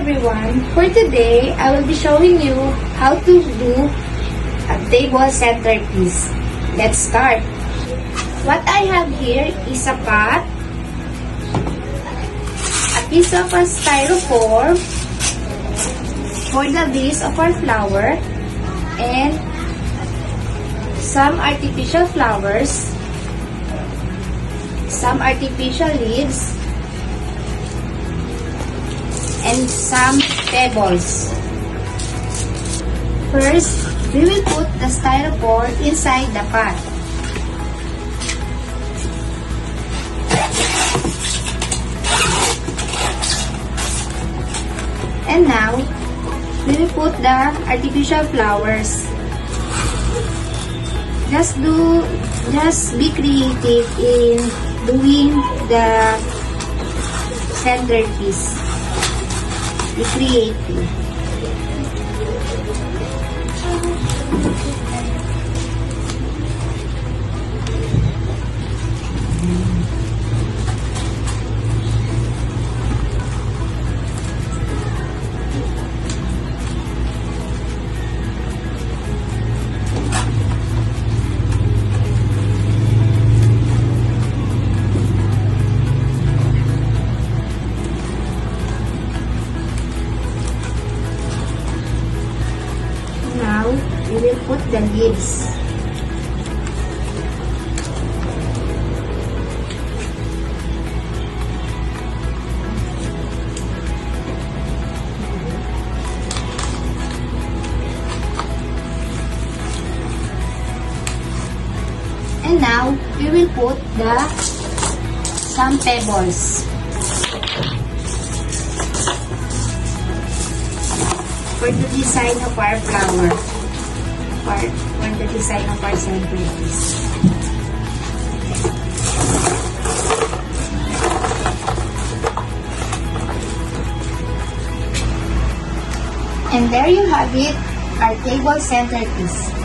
everyone! For today, I will be showing you how to do a table centerpiece. Let's start! What I have here is a pot, a piece of a styrofoam for the base of our flower, and some artificial flowers, some artificial leaves, and some pebbles. First, we will put the styrofoam inside the pot. And now, we will put the artificial flowers. Just be creative in doing the centerpiece. Be creative. Now, we will put the leaves. And now, we will put some pebbles for the design of our flower, for the design of our centerpiece. And there you have it, our table centerpiece.